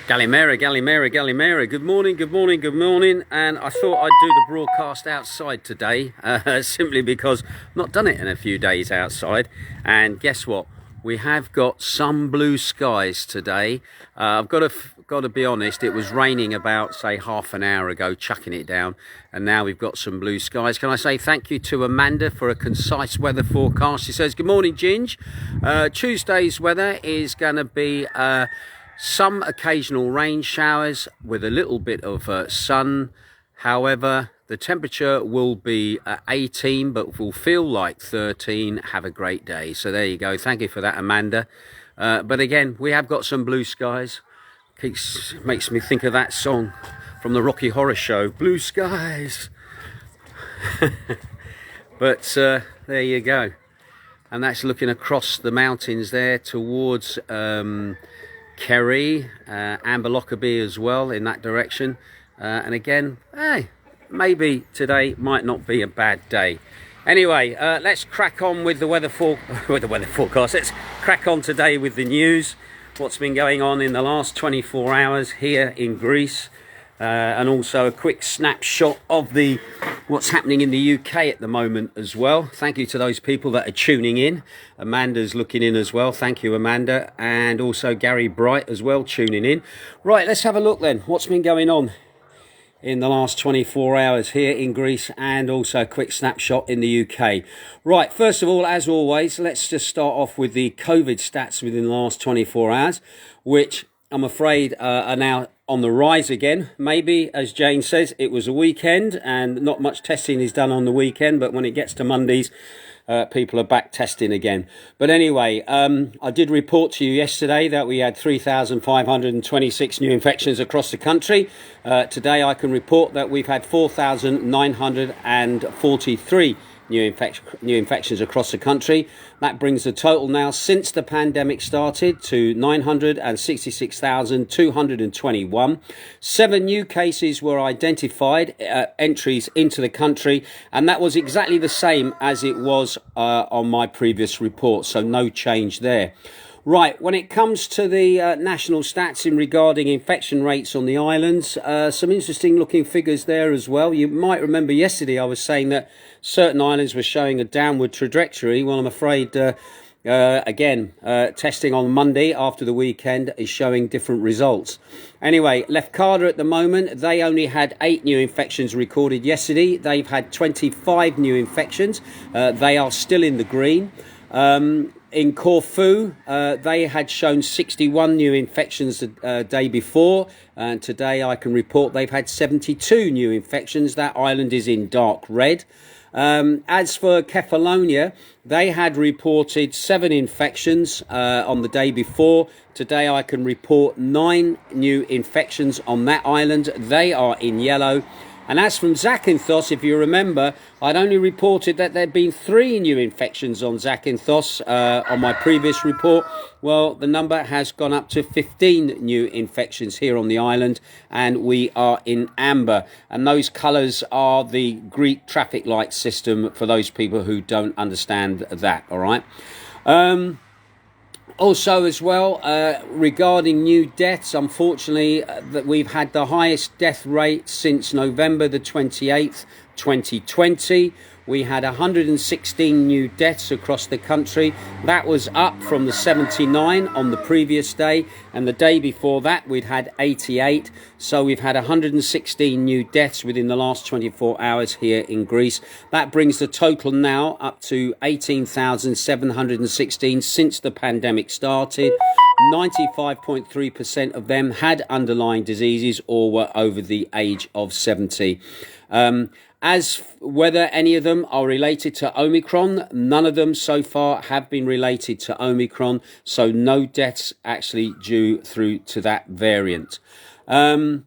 Galimera, Galimera, Galimera. Good morning, good morning, good morning. And I thought I'd do the broadcast outside today, simply because I've not done it in a few days outside. And guess what? We have got some blue skies today. I've got to be honest, it was raining about, say, half an hour ago, chucking it down. And now we've got some blue skies. Can I say thank you to Amanda for a concise weather forecast? She says, good morning, Ginge. Tuesday's weather is going to be... some occasional rain showers with a little bit of sun. However, the temperature will be 18, but will feel like 13. Have a great day. So there you go. Thank you for that, Amanda. But again, we have got some blue skies. Makes me think of that song from the Rocky Horror Show, Blue Skies. But there you go. And that's looking across the mountains there towards... Kerry, Amber Lockerbie as well in that direction. And again, hey, maybe today might not be a bad day. Anyway, let's crack on with the weather forecast. Let's crack on today with the news. What's been going on in the last 24 hours here in Greece. And also a quick snapshot of what's happening in the UK at the moment as well. Thank you to those people that are tuning in. Amanda's looking in as well. Thank you, Amanda. And also Gary Bright as well tuning in. Right, let's have a look then. What's been going on in the last 24 hours here in Greece, and also a quick snapshot in the UK. Right, first of all, as always, let's just start off with the COVID stats within the last 24 hours, which I'm afraid are now on the rise again. Maybe, as Jane says, it was a weekend and not much testing is done on the weekend, but when it gets to Mondays, people are back testing again. But anyway, I did report to you yesterday that we had 3,526 new infections across the country. Today I can report that we've had 4,943 new infections across the country. That brings the total now since the pandemic started to 966,221. 7 new cases were identified, entries into the country, and that was exactly the same as it was on my previous report, so no change there. Right, when it comes to the national stats in regarding infection rates on the islands, some interesting looking figures there as well. You might remember yesterday I was saying that certain islands were showing a downward trajectory. Well, I'm afraid, again, testing on Monday after the weekend is showing different results. Anyway, Macardo at the moment, they only had 8 new infections recorded yesterday. They've had 25 new infections. They are still in the green. In Corfu, they had shown 61 new infections the day before, and today I can report they've had 72 new infections. That island is in dark red. As for Kefalonia, they had reported 7 infections on the day before. Today I can report 9 new infections on that island. They are in yellow. And as from Zakynthos, if you remember, I'd only reported that there'd been 3 new infections on Zakynthos on my previous report. Well, the number has gone up to 15 new infections here on the island, and we are in amber. And those colours are the Greek traffic light system for those people who don't understand that, all right? Also as well, regarding new deaths, unfortunately, that we've had the highest death rate since November the 28th, 2020. We had 116 new deaths across the country. That was up from the 79 on the previous day. And the day before that, we'd had 88. So we've had 116 new deaths within the last 24 hours here in Greece. That brings the total now up to 18,716 since the pandemic started. 95.3% of them had underlying diseases or were over the age of 70. As whether any of them are related to Omicron, none of them so far have been related to Omicron, so no deaths actually due through to that variant. When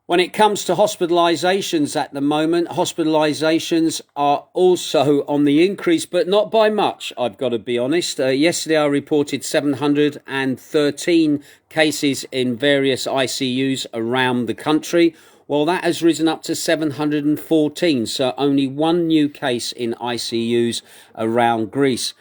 it comes to hospitalizations at the moment, hospitalizations are also on the increase, but not by much, I've got to be honest. Yesterday I reported 713 cases in various ICUs around the country. Well, that has risen up to 714, so only 1 new case in ICUs around Greece.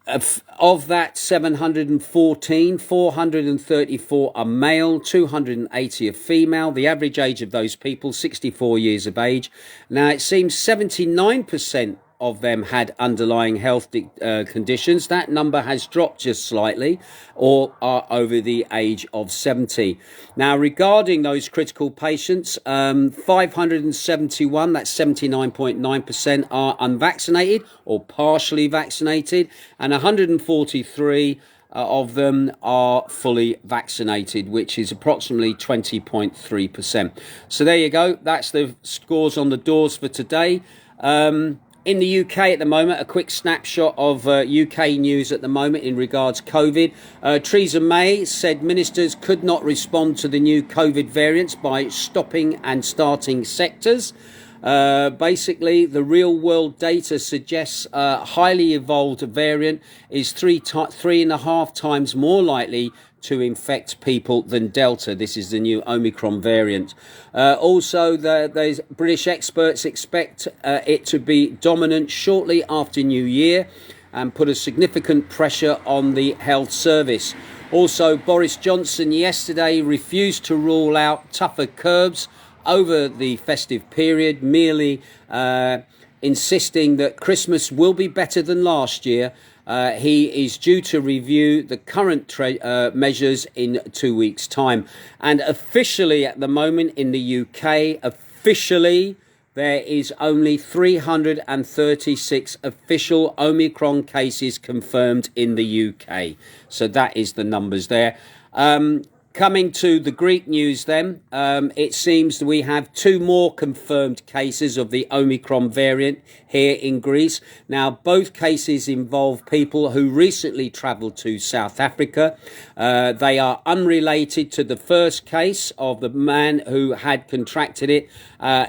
Of that 714, 434 are male, 280 are female. The average age of those people, 64 years of age. Now, it seems 79% of them had underlying health conditions. That number has dropped just slightly, or are over the age of 70. Now, regarding those critical patients, 571, that's 79.9%, are unvaccinated or partially vaccinated, and 143 of them are fully vaccinated, which is approximately 20.3%. So there you go. That's the scores on the doors for today. In the UK at the moment, a quick snapshot of UK news at the moment in regards COVID. Theresa May said ministers could not respond to the new COVID variants by stopping and starting sectors. Basically, the real world data suggests a highly evolved variant is 3.5 times more likely to infect people than Delta. This is the new Omicron variant. Also, the British experts expect it to be dominant shortly after New Year and put a significant pressure on the health service. Also, Boris Johnson yesterday refused to rule out tougher curbs over the festive period, merely insisting that Christmas will be better than last year. He is due to review the current measures in 2 weeks' time. And officially at the moment in the UK, there is only 336 official Omicron cases confirmed in the UK. So that is the numbers there. Coming to the Greek news then, it seems that we have 2 more confirmed cases of the Omicron variant here in Greece. Now, both cases involve people who recently travelled to South Africa. They are unrelated to the first case of the man who had contracted it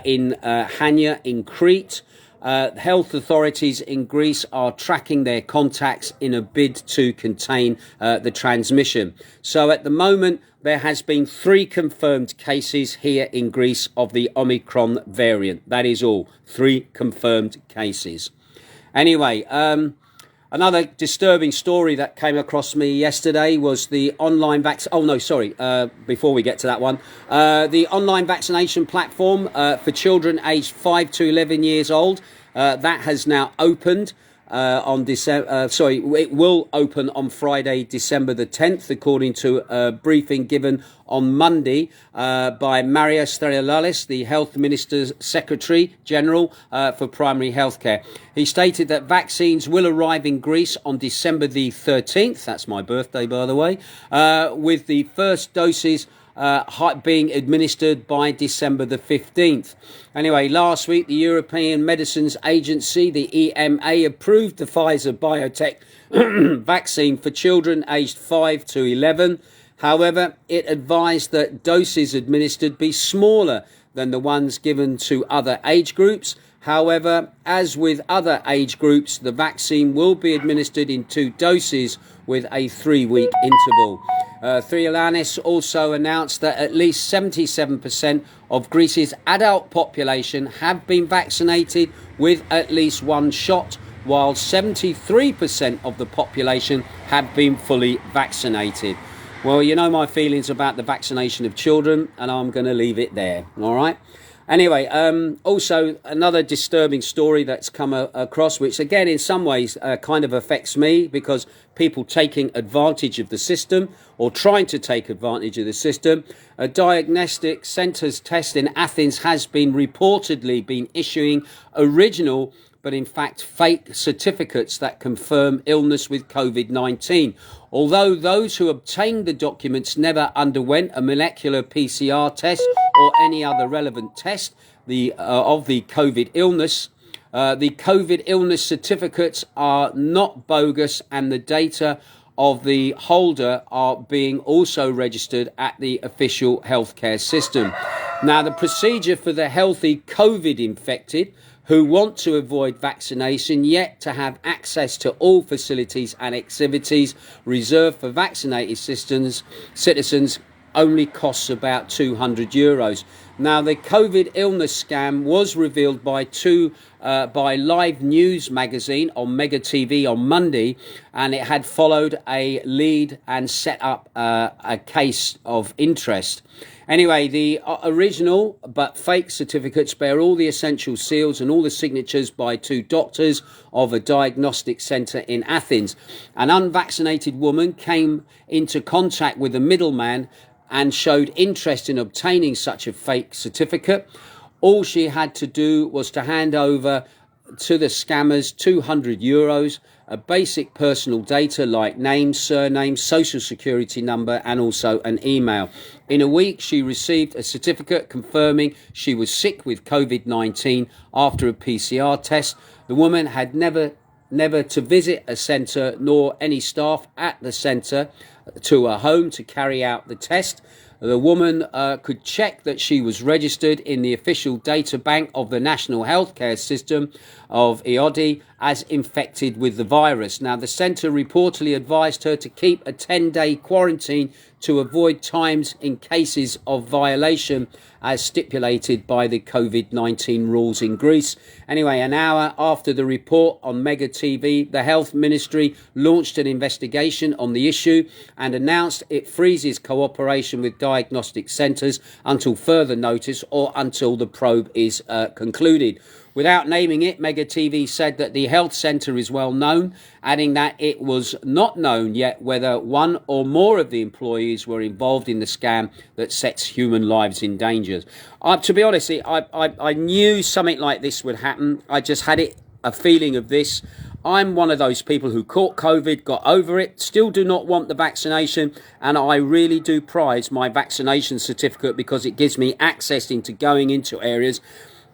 in Hania in Crete. Health authorities in Greece are tracking their contacts in a bid to contain the transmission. So at the moment, there has been 3 confirmed cases here in Greece of the Omicron variant. That is all. 3 confirmed cases. Anyway, another disturbing story that came across me yesterday was the online before we get to that one, the online vaccination platform for children aged 5 to 11 years old, that has now opened. It will open on Friday, December the 10th, according to a briefing given on Monday by Marios Sterelalis, the Health Minister's Secretary General for Primary Healthcare. He stated that vaccines will arrive in Greece on December the 13th, that's my birthday by the way, with the first doses being administered by December the 15th. Anyway, last week, the European Medicines Agency, the EMA, approved the Pfizer biotech vaccine for children aged 5 to 11. However, it advised that doses administered be smaller than the ones given to other age groups. However, as with other age groups, the vaccine will be administered in 2 doses with a 3-week interval. Sterelalis also announced that at least 77% of Greece's adult population have been vaccinated with at least 1 shot, while 73% of the population have been fully vaccinated. Well, you know my feelings about the vaccination of children, and I'm going to leave it there, all right? Anyway, also another disturbing story that's come across, which again in some ways kind of affects me, because people taking advantage of the system or trying to take advantage of the system. A diagnostic centres test in Athens has been reportedly been issuing original but in fact fake certificates that confirm illness with COVID-19. Although those who obtained the documents never underwent a molecular PCR test or any other relevant test of the COVID illness, the COVID illness certificates are not bogus, and the data of the holder are being also registered at the official healthcare system. Now, the procedure for the healthy COVID infected who want to avoid vaccination yet to have access to all facilities and activities reserved for vaccinated citizens only costs about €200. Now, the COVID illness scam was revealed by Live News magazine on Mega TV on Monday, and it had followed a lead and set up a case of interest. Anyway, the original but fake certificates bear all the essential seals and all the signatures by 2 doctors of a diagnostic centre in Athens. An unvaccinated woman came into contact with a middleman and showed interest in obtaining such a fake certificate. All she had to do was to hand over to the scammers €200, a basic personal data like name, surname, social security number, and also an email. In a week, she received a certificate confirming she was sick with COVID-19 after a PCR test. The woman had never to visit a centre nor any staff at the centre to her home to carry out the test. The woman could check that she was registered in the official data bank of the National Healthcare System of EODI as infected with the virus. Now, the centre reportedly advised her to keep a 10-day quarantine to avoid times in cases of violation as stipulated by the COVID-19 rules in Greece. Anyway, an hour after the report on Mega TV, the Health Ministry launched an investigation on the issue and announced it freezes cooperation with diagnostic centres until further notice or until the probe is concluded. Without naming it, Mega TV said that the health centre is well known, adding that it was not known yet whether one or more of the employees were involved in the scam that sets human lives in danger. To be honest, I knew something like this would happen. I just had a feeling of this. I'm one of those people who caught COVID, got over it, still do not want the vaccination, and I really do prize my vaccination certificate because it gives me access into going into areas.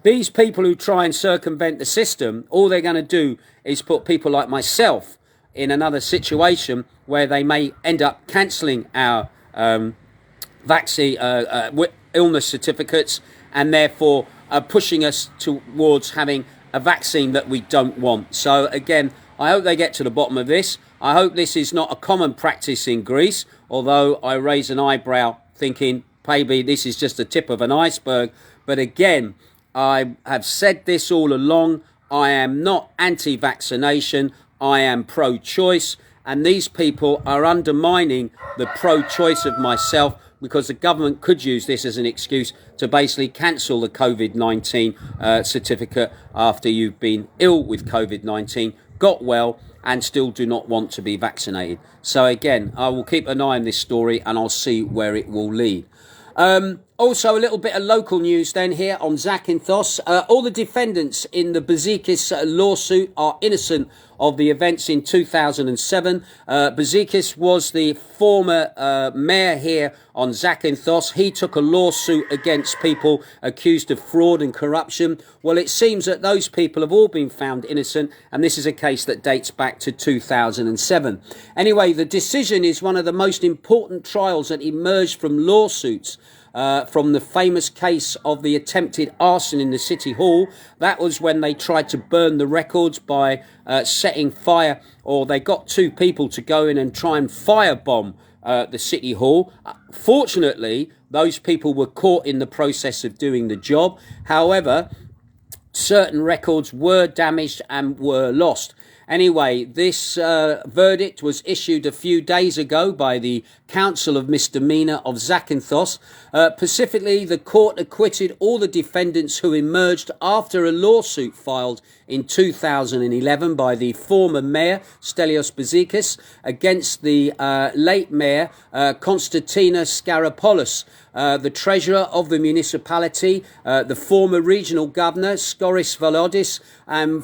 These people who try and circumvent the system, all they're going to do is put people like myself in another situation where they may end up cancelling our vaccine illness certificates and therefore pushing us towards having a vaccine that we don't want. So again, I hope they get to the bottom of this. I hope this is not a common practice in Greece, although I raise an eyebrow thinking maybe this is just the tip of an iceberg. But again, I have said this all along. I am not anti-vaccination. I am pro-choice. And these people are undermining the pro-choice of myself because the government could use this as an excuse to basically cancel the COVID-19 certificate after you've been ill with COVID-19, got well, and still do not want to be vaccinated. So again, I will keep an eye on this story and I'll see where it will lead. Also, a little bit of local news then here on Zakynthos. All the defendants in the Boziki lawsuit are innocent of the events in 2007. Boziki was the former mayor here on Zakynthos. He took a lawsuit against people accused of fraud and corruption. Well, it seems that those people have all been found innocent, and this is a case that dates back to 2007. Anyway, the decision is one of the most important trials that emerged from lawsuits. From the famous case of the attempted arson in the City Hall. That was when they tried to burn the records by setting fire, or they got 2 people to go in and try and firebomb the City Hall. Fortunately, those people were caught in the process of doing the job. However, certain records were damaged and were lost. Anyway, this verdict was issued a few days ago by the Council of Misdemeanor of Zakynthos. Specifically, the court acquitted all the defendants who emerged after a lawsuit filed in 2011 by the former mayor, Stelios Boziki, against the late mayor, Konstantinos Skaropoulos, the treasurer of the municipality, the former regional governor, Skoris Volodis, and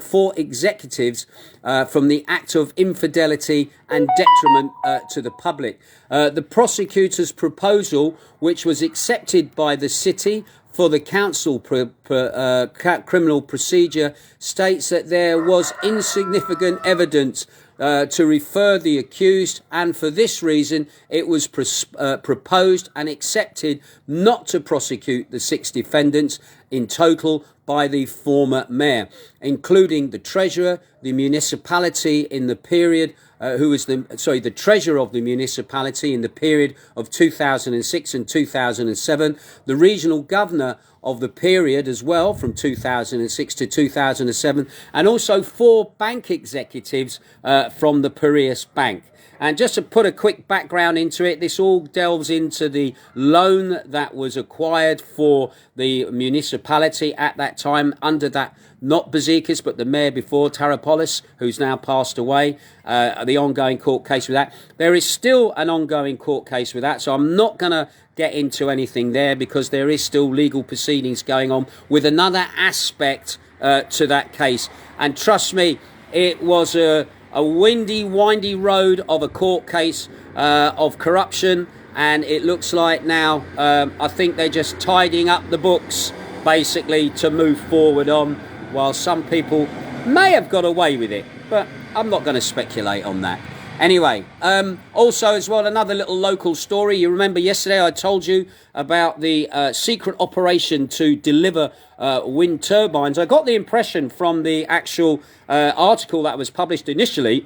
four executives from the act of infidelity and detriment to the public. The prosecutor's proposal, which was accepted by the city for the council criminal procedure, states that there was insignificant evidence to refer the accused, and for this reason it was proposed and accepted not to prosecute the 6 defendants in total by the former mayor, including the treasurer, the municipality in the period who was the treasurer of the municipality in the period of 2006 and 2007, the regional governor of the period as well from 2006 to 2007, and also 4 bank executives from the Piraeus Bank. And just to put a quick background into it, this all delves into the loan that was acquired for the municipality at that time under that, not Boziki, but the mayor before, Tarapolis, who's now passed away, the ongoing court case with that. There is still an ongoing court case with that, so I'm not going to get into anything there because there is still legal proceedings going on with another aspect to that case. And trust me, it was a windy, windy road of a court case of corruption, and it looks like now I think they're just tidying up the books basically to move forward on, while some people may have got away with it, but I'm not going to speculate on that. Anyway, also as well, another little local story. You remember yesterday I told you about the secret operation to deliver wind turbines. I got the impression from the actual article that was published initially,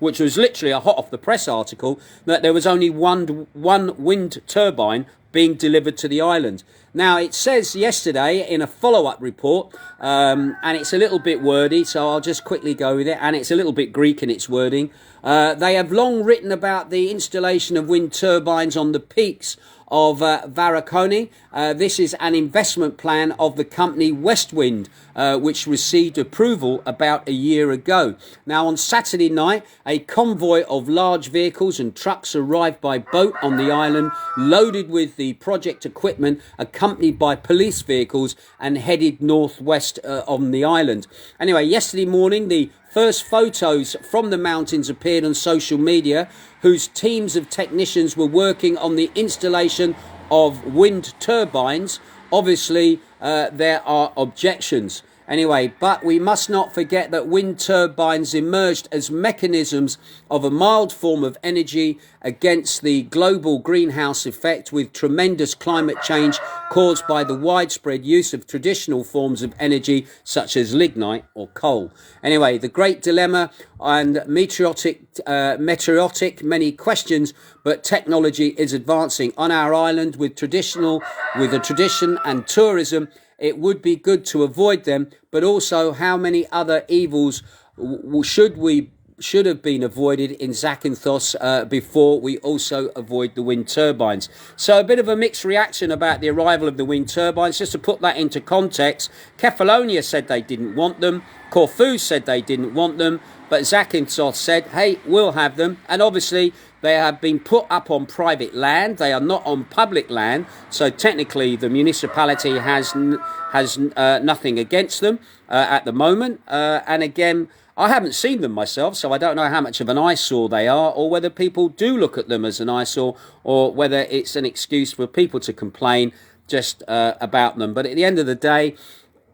which was literally a hot off the press article, that there was only one wind turbine being delivered to the island. Now, it says yesterday in a follow-up report, and it's a little bit wordy, so I'll just quickly go with it, and it's a little bit Greek in its wording. They have long written about the installation of wind turbines on the peaks of Varakoni. This is an investment plan of the company Westwind, which received approval about a year ago. Now, on Saturday night, a convoy of large vehicles and trucks arrived by boat on the island, loaded with the project equipment, accompanied by police vehicles, and headed northwest on the island. Anyway, yesterday morning, the first photos from the mountains appeared on social media, whose teams of technicians were working on the installation of wind turbines. Obviously, there are objections. Anyway, but we must not forget that wind turbines emerged as mechanisms of a mild form of energy against the global greenhouse effect, with tremendous climate change caused by the widespread use of traditional forms of energy such as lignite or coal. Anyway, the great dilemma and meteoric, many questions, but technology is advancing on our island with a tradition and tourism. It would be good to avoid them, but also how many other evils should have been avoided in Zakynthos before we also avoid the wind turbines. So a bit of a mixed reaction about the arrival of the wind turbines. Just to put that into context, Kefalonia said they didn't want them, Corfu said they didn't want them, but Zakynthos said, hey, we'll have them. And obviously they have been put up on private land. They are not on public land. So technically the municipality has nothing against them at the moment. And again, I haven't seen them myself, so I don't know how much of an eyesore they are, or whether people do look at them as an eyesore, or whether it's an excuse for people to complain just about them. But at the end of the day,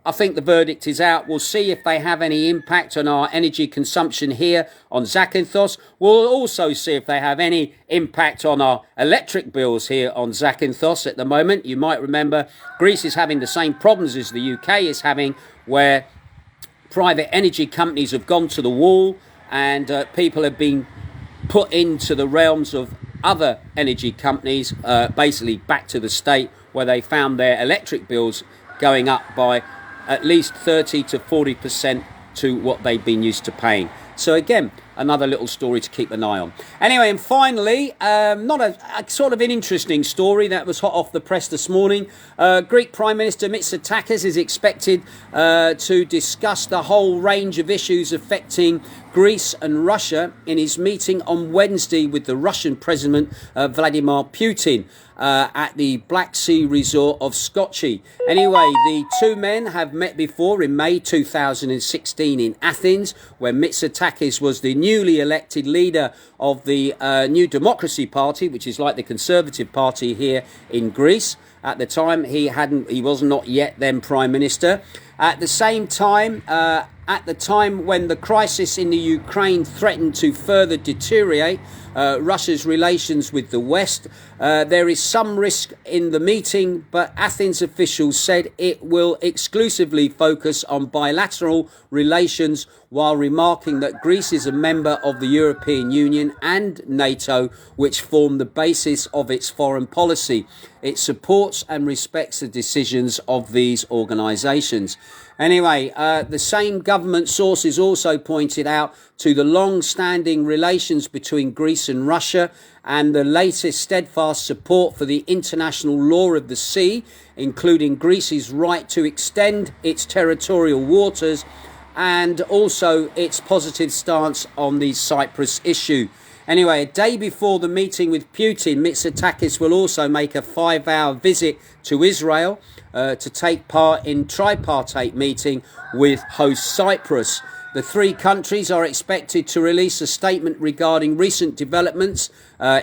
I think the verdict is out. We'll see if they have any impact on our energy consumption here on Zakynthos. We'll also see if they have any impact on our electric bills here on Zakynthos at the moment. You might remember Greece is having the same problems as the UK is having, where private energy companies have gone to the wall and people have been put into the realms of other energy companies, basically back to the state, where they found their electric bills going up by at least 30 to 40% to what they've been used to paying. So again, another little story to keep an eye on. Anyway, and finally, not a sort of an interesting story that was hot off the press this morning. Greek Prime Minister Mitsotakis is expected to discuss the whole range of issues affecting Greece and Russia in his meeting on Wednesday with the Russian President Vladimir Putin at the Black Sea resort of Sochi. Anyway, the two men have met before in May 2016 in Athens, where Mitsotakis was the newly elected leader of the New Democracy Party, which is like the Conservative Party here in Greece. At the time, he was not yet then Prime Minister. At the same time, at the time when the crisis in the Ukraine threatened to further deteriorate, Russia's relations with the West. There is some risk in the meeting, but Athens officials said it will exclusively focus on bilateral relations, while remarking that Greece is a member of the European Union and NATO, which form the basis of its foreign policy. It supports and respects the decisions of these organisations. Anyway, the same government sources also pointed out to the long-standing relations between Greece and Russia and the latest steadfast support for the international law of the sea, including Greece's right to extend its territorial waters and also its positive stance on the Cyprus issue. Anyway, a day before the meeting with Putin, Mitsotakis will also make a 5-hour visit to Israel to take part in tripartite meeting with host Cyprus. The three countries are expected to release a statement regarding recent developments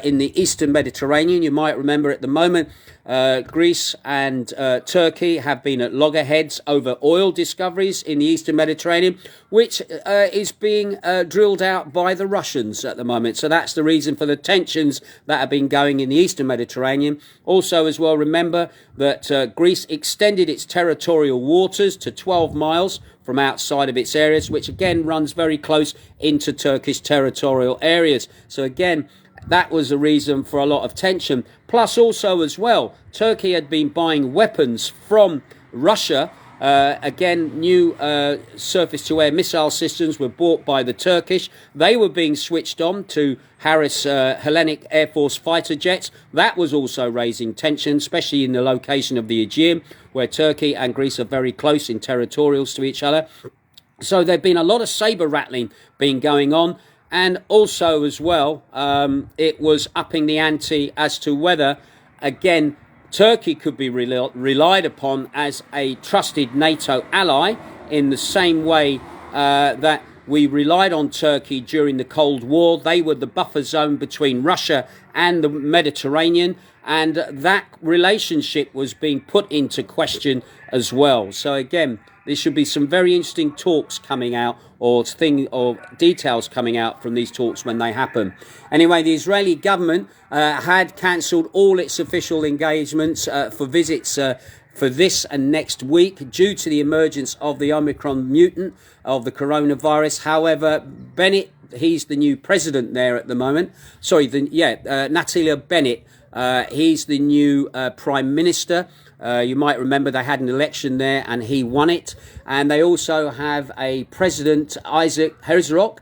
in the Eastern Mediterranean. You might remember at the moment, Greece and Turkey have been at loggerheads over oil discoveries in the Eastern Mediterranean, which is being drilled out by the Russians at the moment. So that's the reason for the tensions that have been going in the Eastern Mediterranean. Also, as well, remember that Greece extended its territorial waters to 12 miles from outside of its areas, which again runs very close into Turkish territorial areas. So again, that was a reason for a lot of tension. Plus also as well, Turkey had been buying weapons from Russia. Again, new surface-to-air missile systems were bought by the Turkish. They were being switched on to Harris Hellenic Air Force fighter jets. That was also raising tension, especially in the location of the Aegean, where Turkey and Greece are very close in territorials to each other. So there'd been a lot of saber rattling being going on. And also as well, it was upping the ante as to whether, again, Turkey could be relied upon as a trusted NATO ally in the same way that we relied on Turkey during the Cold War. They were the buffer zone between Russia and the Mediterranean, and that relationship was being put into question as well. So again, there should be some very interesting talks coming out, or details coming out from these talks when they happen. Anyway, the Israeli government had cancelled all its official engagements for visits for this and next week due to the emergence of the Omicron mutant of the coronavirus. However, Bennett, he's the new president there at the moment. Natalia Bennett, he's the new prime minister. You might remember they had an election there and he won it. And they also have a president, Isaac Herzog.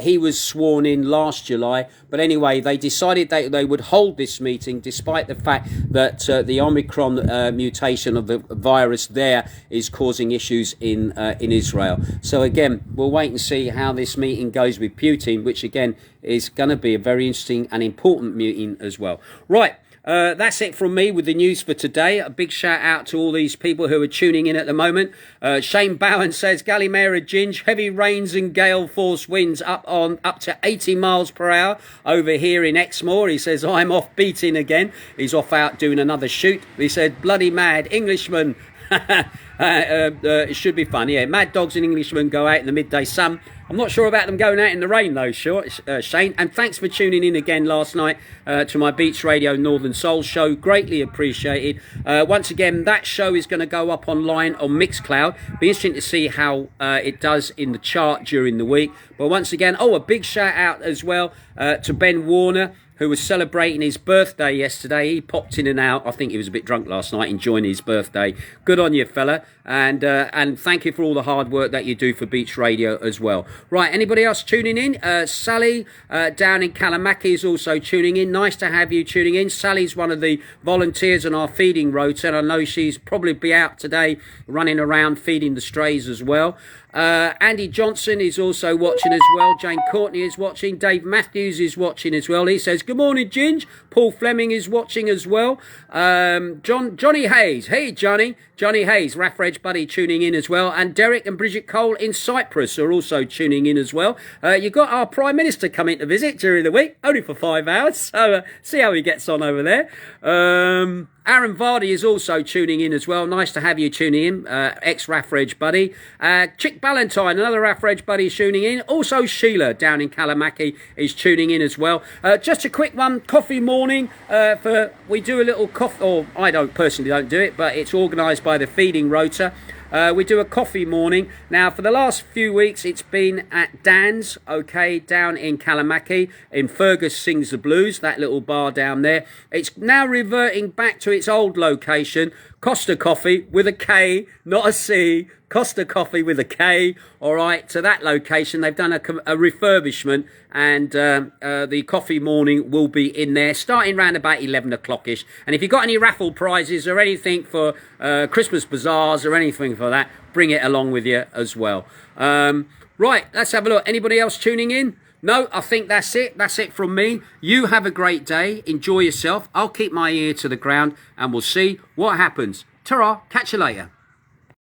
He was sworn in last July. But anyway, they decided they would hold this meeting despite the fact that the Omicron mutation of the virus there is causing issues in Israel. So again, we'll wait and see how this meeting goes with Putin, which again is going to be a very interesting and important meeting as well. Right. That's it from me with the news for today. A big shout out to all these people who are tuning in at the moment. Shane Bowen says, Gallimera Ginge, heavy rains and gale force winds up to 80 miles per hour over here in Exmoor. He says, I'm off beating again. He's off out doing another shoot. He said, bloody mad Englishman. It should be fun. Yeah, mad dogs and Englishmen go out in the midday sun. I'm not sure about them going out in the rain though, Shane. And thanks for tuning in again last night to my Beats Radio Northern Soul show. Greatly appreciated. Once again, that show is going to go up online on Mixcloud. Be interesting to see how it does in the chart during the week. But once again, a big shout out as well to Ben Warner, who was celebrating his birthday yesterday. He popped in and out. I think he was a bit drunk last night, enjoying his birthday. Good on you, fella. And thank you for all the hard work that you do for Beach Radio as well. Right, anybody else tuning in? Sally down in Kalamaki is also tuning in. Nice to have you tuning in. Sally's one of the volunteers on our feeding rota, and I know she's probably be out today running around feeding the strays as well. Andy Johnson is also watching as well. Jane Courtney is watching. Dave Matthews is watching as well. He says, good morning, Ginge. Paul Fleming is watching as well. Johnny Hayes. Hey, Johnny. Johnny Hayes, Raffredge buddy, tuning in as well. And Derek and Bridget Cole in Cyprus are also tuning in as well. You've got our Prime Minister coming to visit during the week, only for 5 hours. So see how he gets on over there. Aaron Vardy is also tuning in as well. Nice to have you tuning in, ex-Raffreg buddy. Chick Ballantyne, another Raffreg buddy, is tuning in. Also Sheila down in Kalamaki is tuning in as well. Just a quick one, coffee morning. We do a little coffee, or I personally don't do it, but it's organised by the Feeding Rota. We do a coffee morning. Now, for the last few weeks, it's been at Dan's, okay, down in Kalamaki, in Fergus Sings the Blues, that little bar down there. It's now reverting back to its old location, Costa Coffee with a K, not a C, Costa Coffee with a K, all right, to that location. They've done a refurbishment, and the coffee morning will be in there starting around about 11 o'clock-ish. And if you've got any raffle prizes or anything for Christmas bazaars or anything for that, bring it along with you as well. Right, let's have a look. Anybody else tuning in? No, I think that's it. That's it from me. You have a great day. Enjoy yourself. I'll keep my ear to the ground and we'll see what happens. Ta-ra. Catch you later.